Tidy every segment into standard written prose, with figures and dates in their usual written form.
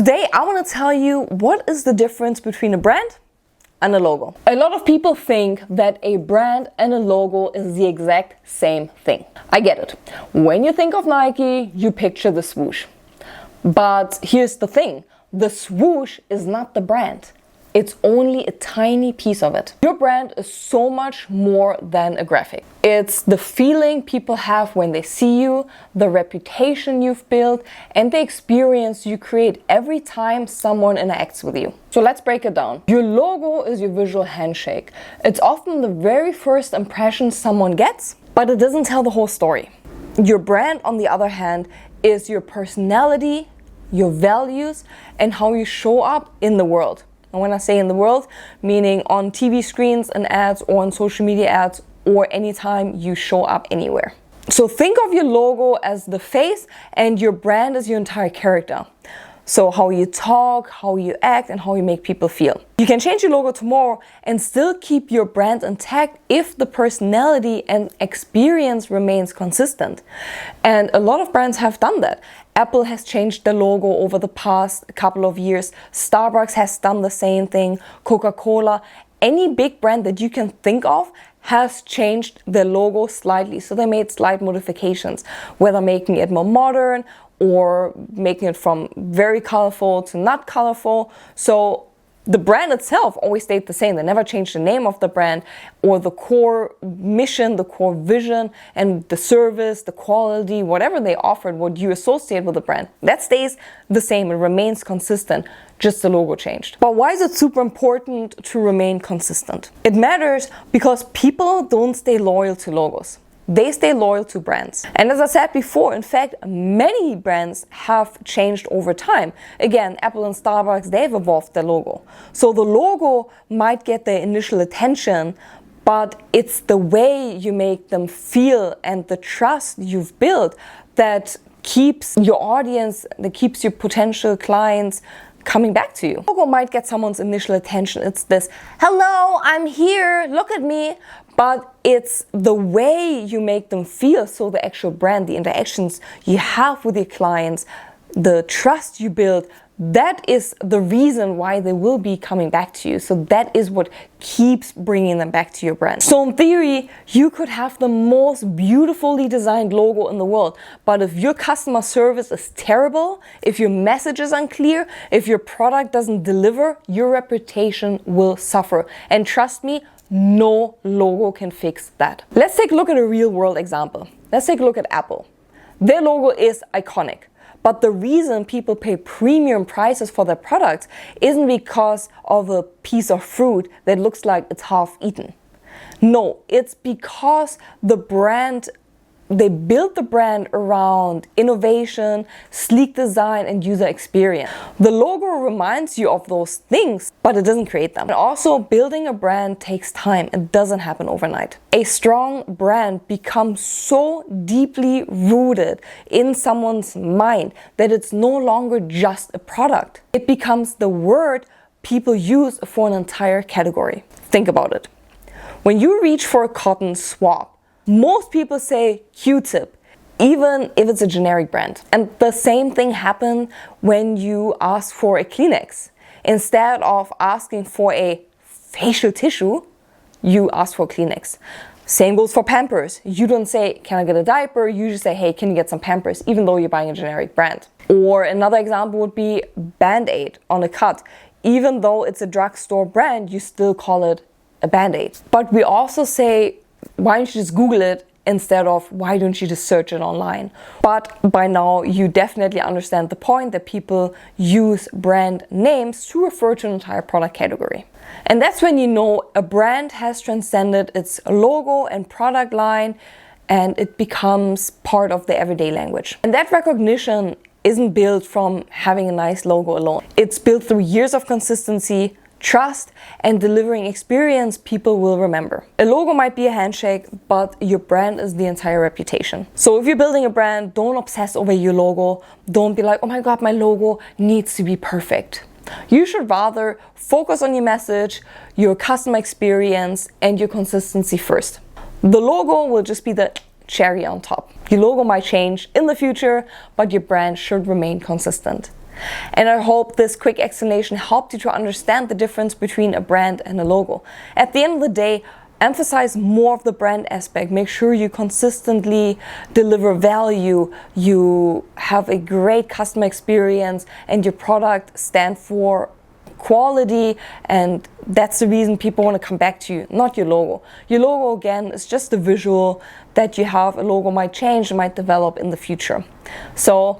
Today I want to tell you what is the difference between a brand and a logo. A lot of people think that a brand and a logo is the exact same thing. I get it. When you think of Nike, you picture the swoosh. But here's the thing, the swoosh is not the brand. It's only a tiny piece of it. Your brand is so much more than a graphic. It's the feeling people have when they see you, the reputation you've built, and the experience you create every time someone interacts with you. So let's break it down. Your logo is your visual handshake. It's often the very first impression someone gets, but it doesn't tell the whole story. Your brand, on the other hand, is your personality, your values, and how you show up in the world. And when I say in the world, meaning on TV screens and ads or on social media ads or anytime you show up anywhere. So think of your logo as the face and your brand as your entire character. So how you talk, how you act, and how you make people feel. You can change your logo tomorrow and still keep your brand intact if the personality and experience remains consistent. And a lot of brands have done that. Apple has changed their logo over the past couple of years. Starbucks has done the same thing. Coca-Cola, any big brand that you can think of has changed their logo slightly. So they made slight modifications, whether making it more modern or making it from very colorful to not colorful. So the brand itself always stayed the same. They never changed the name of the brand or the core mission, the core vision, and the service, the quality, whatever they offered, what you associate with the brand. That stays the same. It remains consistent. Just the logo changed. But why is it super important to remain consistent? It matters because people don't stay loyal to logos. They stay loyal to brands. And as I said before, in fact, many brands have changed over time. Again, Apple and Starbucks, they've evolved their logo. So the logo might get their initial attention, but it's the way you make them feel and the trust you've built that keeps your audience, that keeps your potential clients coming back to you. Logo might get someone's initial attention. It's this, hello, I'm here, look at me. But it's the way you make them feel, so the actual brand, the interactions you have with your clients, the trust you build, that is the reason why they will be coming back to you. So that is what keeps bringing them back to your brand. So in theory, you could have the most beautifully designed logo in the world, but if your customer service is terrible, if your message is unclear, if your product doesn't deliver, your reputation will suffer. And trust me, no logo can fix that. Let's take a look at a real world example. Let's take a look at Apple. Their logo is iconic. But the reason people pay premium prices for their products isn't because of a piece of fruit that looks like it's half eaten. No, it's because they built the brand around innovation, sleek design, and user experience. The logo reminds you of those things, but it doesn't create them. And also, building a brand takes time. It doesn't happen overnight. A strong brand becomes so deeply rooted in someone's mind that it's no longer just a product. It becomes the word people use for an entire category. Think about it. When you reach for a cotton swab, most people say Q-tip, even if it's a generic brand. And the same thing happens when you ask for a Kleenex. Instead of asking for a facial tissue, you ask for Kleenex. Same goes for Pampers. You don't say, can I get a diaper? You just say, hey, can you get some Pampers? Even though you're buying a generic brand. Or another example would be Band-Aid on a cut. Even though it's a drugstore brand, you still call it a Band-Aid. But we also say, why don't you just Google it instead of why don't you just search it online? But by now you definitely understand the point that people use brand names to refer to an entire product category. And that's when you know a brand has transcended its logo and product line and it becomes part of the everyday language. And that recognition isn't built from having a nice logo alone. It's built through years of consistency, trust, and delivering experience people will remember. A logo might be a handshake, but your brand is the entire reputation. So if you're building a brand, don't obsess over your logo. Don't be like, oh my God, my logo needs to be perfect. You should rather focus on your message, your customer experience, and your consistency first. The logo will just be the cherry on top. Your logo might change in the future, but your brand should remain consistent. And I hope this quick explanation helped you to understand the difference between a brand and a logo. At the end of the day, emphasize more of the brand aspect. Make sure you consistently deliver value, you have a great customer experience, and your product stand for quality, and that's the reason people want to come back to you, not your logo. Your logo, again, is just a visual that you have. A logo might change, might develop in the future. So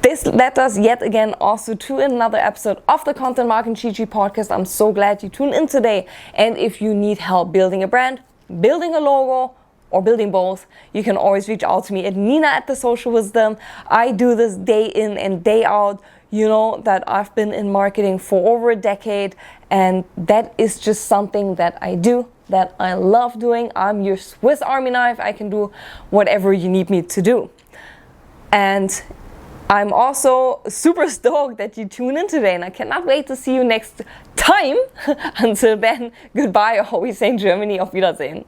this led us yet again also to another episode of the Content Marketing Cheat Sheet podcast. I'm so glad you tuned in today. And if you need help building a brand, building a logo, or building both, you can always reach out to me at Nina@thesocialwisdom. I do this day in and day out. You know that I've been in marketing for over a decade, and that is just something that I do, that I love doing. I'm your Swiss Army knife. I can do whatever you need me to do. And I'm also super stoked that you tune in today, and I cannot wait to see you next time. Until then, goodbye, or how we say in Germany, auf Wiedersehen.